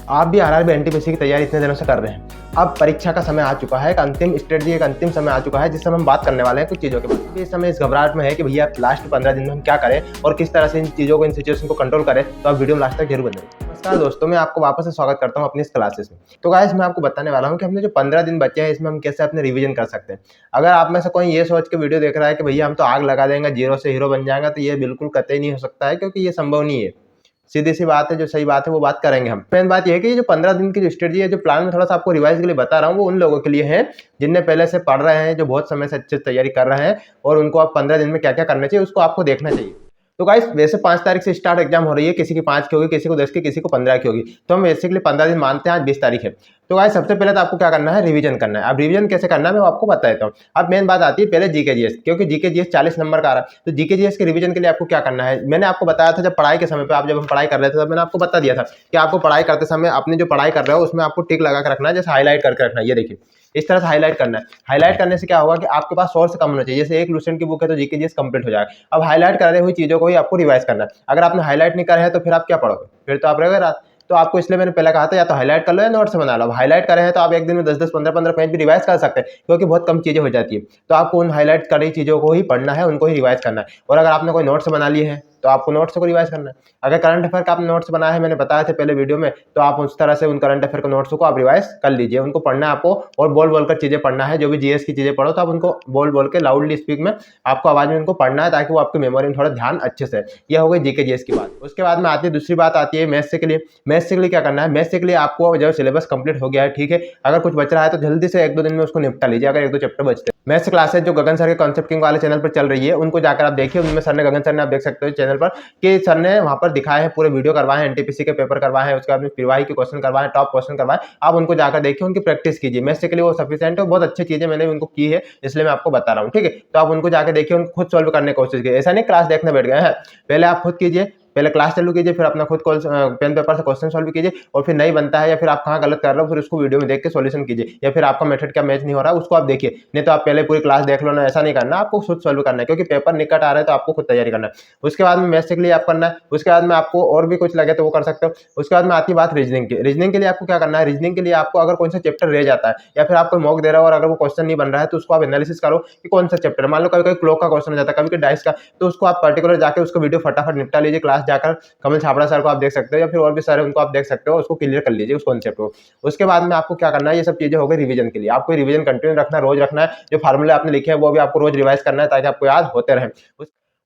आप भी RRB NTPC की तैयारी इतने दिनों से कर रहे हैं। अब परीक्षा का समय आ चुका है, एक अंतिम स्ट्रेटजी, एक अंतिम समय आ चुका है जिस समय हम बात करने वाले हैं कुछ चीज़ों के बारे में। इस समय इस घबराहट में है कि भैया लास्ट 15 दिन में हम क्या करें और किस तरह से इन चीज़ों को, इन सिचुएशन को कंट्रोल करें, तो आप वीडियो में लास्ट तक जरूर बने। नमस्कार दोस्तों, मैं आपको वापस से स्वागत करता हूं अपनी इस क्लासेस में। तो गाइस, मैं आपको बताने वाला हूं कि हमने जो 15 दिन बचे हैं इसमें हम कैसे अपने रिवीजन कर सकते हैं। अगर आप में से कोई ये सोच के वीडियो देख रहा है कि भैया हम तो आग लगा देंगे, जीरो से हीरो बन जाएगा, तो ये बिल्कुल कतई नहीं हो सकता है, क्योंकि ये संभव नहीं है। सीधी सी बात है, जो सही बात है वो बात करेंगे हम। मेन बात ये है कि ये जो 15 दिन की जो स्ट्रेटजी है, जो प्लान में थोड़ा सा आपको रिवाइज के लिए बता रहा हूँ, वो उन लोगों के लिए है जिनने पहले से पढ़ रहे हैं, जो बहुत समय से अच्छे से तैयारी कर रहे हैं, और उनको आप 15 दिन में क्या क्या करना चाहिए उसको आपको देखना चाहिए। तो गाइस, वैसे 5 तारीख से स्टार्ट एग्जाम हो रही है, किसी की 5 की होगी, किसी को 10 की, किसी को 15 की होगी। तो हम बेसिकली 15 दिन मानते हैं, आज 20 तारीख है। तो गाइस, सबसे पहले तो आपको क्या करना है, रिवीजन करना है। अब रिवीजन कैसे करना है मैं आपको बता देता हूँ। अब मेन बात आती है पहले जीके जीएस, क्योंकि जीके जीएस 40 नंबर का आ रहा है। तो जीके जीएस के रिवीजन के लिए आपको क्या करना है, मैंने आपको बताया था जब पढ़ाई के समय पे, जब हम पढ़ाई कर रहे थे, तब मैंने आपको बता दिया था कि आपको पढ़ाई करते समय अपनी जो पढ़ाई कर रहे हो उसमें आपको टिक लगा के रखना है, जैसे हाईलाइट करके रखना है। ये देखिए, इस तरह से हाईलाइट करना है। हाईलाइट करने से क्या होगा कि आपके पास सोर्स कम होना चाहिए। जैसे एक लुसेंट की बुक है तो जीके जीएस कंप्लीट हो जाएगा। अब हाईलाइट कर रही हुई चीजों को ही आपको रिवाइज करना है। अगर आपने हाईलाइट नहीं करा है तो फिर आप क्या पढ़ोगे, फिर तो आप रहोगे रात। तो आपको इसलिए मैंने पहले कहा था या तो हाईलाइट कर लो या नोट से बना लो। अब हाईलाइट करे हैं तो आप एक दिन में 10-10, 15-15 पेज भी रिवाइज कर सकते हैं, क्योंकि बहुत कम चीजें हो जाती है। तो आपको उन हाईलाइट करी चीजों को ही पढ़ना है, उनको ही रिवाइज करना है। और अगर आपने कोई नोट से बना लिए है तो आपको नोट्स को रिवाइज करना है। अगर करंट अफेयर का आपने नोट्स बनाया है, मैंने बताया था पहले वीडियो में, तो आप उस तरह से उन करंट अफेयर के नोट्स को आप रिवाइज कर लीजिए। उनको पढ़ना है आपको, और बोल बोल कर चीजें पढ़ना है। जो भी जीएस की चीजें पढ़ो तो आप उनको बोल बोल के लाउडली स्पीक में आपको आवाज में उनको पढ़ना है, ताकि वो आपकी मेमोरी में थोड़ा ध्यान अच्छे से। यह हो गई जीके जीएस की बात। उसके बाद में आती है दूसरी बात, आती है मैथ्स के लिए। मैथ्स के लिए क्या करना है, मैथ्स के लिए आपको जब सिलेबस कंप्लीट हो गया है, ठीक है, अगर कुछ बच रहा है तो जल्दी से 1-2 दिन में उसको निपटा लीजिए। अगर 1-2 चैप्टर बचते हैं, मैथ्स क्लासेस जो गगन सर के कॉन्सेप्ट किंग वाले चैनल पर चल रही है, उनको जाकर आप देखिए। उनमें सर ने, गगन सर ने, आप देख सकते हो चैनल पर, कि सर ने वहां पर दिखाए हैं, पूरे वीडियो करवाए हैं, एनटीपीसी के पेपर करवाए हैं, उसके बाद में फिरवाही के क्वेश्चन करवाए, टॉप क्वेश्चन करवाए। आप उनको जाकर देखिए, उनकी प्रैक्टिस कीजिए। मैथ्स के लिए वो सफिशिएंट है, बहुत अच्छी चीजें मैंने उनको की है, इसलिए मैं आपको बता रहा हूँ, ठीक है। तो आप उनको जाकर देखिए, उनको खुद सॉल्व करने की कोशिश कीजिए। ऐसा नहीं क्लास देखने बैठ गए हैं, पहले आप खुद कीजिए, पहले क्लास चालू कीजिए, फिर अपना खुद पेन पेपर से क्वेश्चन सॉल्व कीजिए, और फिर नहीं बनता है या फिर आप कहाँ गलत कर रहे हो, फिर उसको वीडियो में देख के सॉल्यूशन कीजिए। या फिर आपका मेथड क्या मैच नहीं हो रहा है उसको आप देखिए, नहीं तो आप पहले पूरी क्लास देख लो ना। ऐसा नहीं करना, आपको खुद सॉल्व करना है, क्योंकि पेपर निकट आ रहा है तो आपको खुद तैयारी करना है। उसके बाद में मैथ्स के लिए आप करना है। उसके बाद में आपको और भी कुछ लगे तो वो कर सकते हो। उसके बाद में आती बात रीजनिंग की। रीजनिंग के लिए आपको क्या करना है, रीजनिंग के लिए आपको अगर कौन सा चैप्टर रह जाता है, या फिर आपको मॉक दे रहा हो और अगर वो क्वेश्चन नहीं बन रहा है, तो उसको आप एनालिसिस करो कि कौन सा चैप्टर। मान लो कभी कभी क्लॉक का क्वेश्चन हो जाता है, कभी डाइस का, तो उसको आप पर्टिकुलर जाकर उसको वीडियो फटाफट निपटा लीजिए। क्लास जाकर कमल छाबड़ा सर को आप देख सकते हो, या फिर और भी सर है उनको आप देख सकते हो, उसको क्लियर कर लीजिए उस कॉन्सेप्ट को। उसके बाद में आपको क्या करना है, ये सब चीजें हो गई रिवीजन के लिए। आपको रिवीजन कंटिन्यू रखना है, रोज रखना है। जो फार्मूले आपने लिखे हैं वो भी आपको रोज रिवाइज करना है, ताकि आपको याद होते रहे।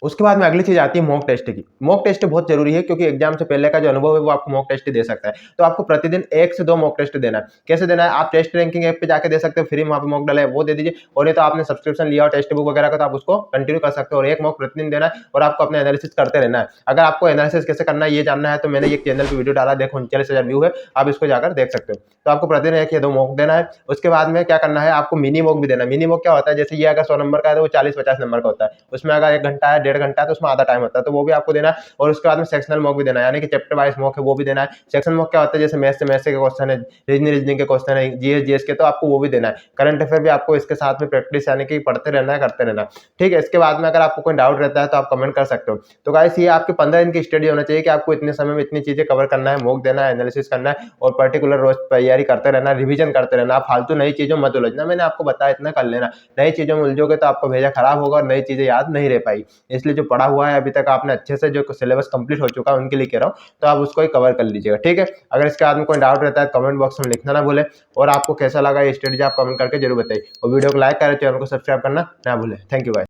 उसके बाद में अगली चीज आती है मॉक टेस्ट की। मॉक टेस्ट बहुत जरूरी है, क्योंकि एग्जाम से पहले का जो अनुभव है वो आपको मॉक टेस्ट दे सकता है। तो आपको प्रतिदिन 1 से 2 मॉक टेस्ट देना है। कैसे देना है, आप टेस्ट रैंकिंग ऐप पे जाके दे सकते हो, फ्री में वहाँ पे मॉक डाला है वो दे दीजिए, और नहीं तो आपने सब्सक्रिप्शन लिया हो टेक्स्ट बुक वगैरह का, तो आप उसको कंटिन्यू कर सकते हो। और 1 मॉक प्रतिदिन देना है, और आपको अपने एनालिसिस करते रहना है। अगर आपको एनालिसिस कैसे करना है ये जानना है, तो मैंने एक चैनल पर वीडियो डाला, देखो 39,000 व्यू है, आप इसको जाकर देख सकते हो। तो आपको प्रतिदिन 1 या 2 मॉक देना है। उसके बाद में क्या करना है, आपको मिनी मॉक भी देना है। मिनी मॉक क्या होता है, जैसे ये अगर 100 नंबर का है तो वो 40-50 नंबर का होता है। उसमें अगर 1 घंटा है, 1.5 घंटा है, तो उसमें आधा टाइम होता है, तो वो भी आपको देना है। और उसके बाद में सेक्शनल मॉक भी देना है, यानी कि चैप्टर वाइज मॉक है वो भी देना है। सेक्शन मॉक क्या होता है, जैसे मैथ्स के क्वेश्चन है, रीजनिंग के क्वेश्चन है, जीएस के, तो आपको वो भी देना है। करंट अफेयर भी आपको इसके साथ में प्रैक्टिस, यानी कि पढ़ते रहना है, करते रहना, ठीक है। इसके बाद में अगर आपको कोई डाउट रहता है तो आप कमेंट कर सकते हो। तो गाइस, ये आपके 15 दिन की स्टडी होना चाहिए कि आपको इतने समय में इतनी चीजें कवर करना है, मॉक देना है, एनालिसिस करना है, और पर्टिकुलर रोज तैयारी करते रहना, रिवीजन करते रहना। आप फालतू नई चीजों मत उलझना, मैंने आपको बताया इतना कर लेना। नई चीजों में उलझोगे तो आपका भेजा खराब होगा और नई चीजें याद नहीं रह पाई। इसलिए जो पढ़ा हुआ है अभी तक आपने अच्छे से, जो सिलेबस कंप्लीट हो चुका है उनके लिए कह रहा हूँ, तो आप उसको ही कवर कर लीजिएगा, ठीक है। अगर इसके बाद में कोई डाउट रहता है कमेंट बॉक्स में लिखना ना भूलें, और आपको कैसा लगा ये स्टडी आप कमेंट करके जरूर बताइए, और वीडियो को लाइक करें, चैनल को सब्सक्राइब करना ना भूलें। Thank you guys.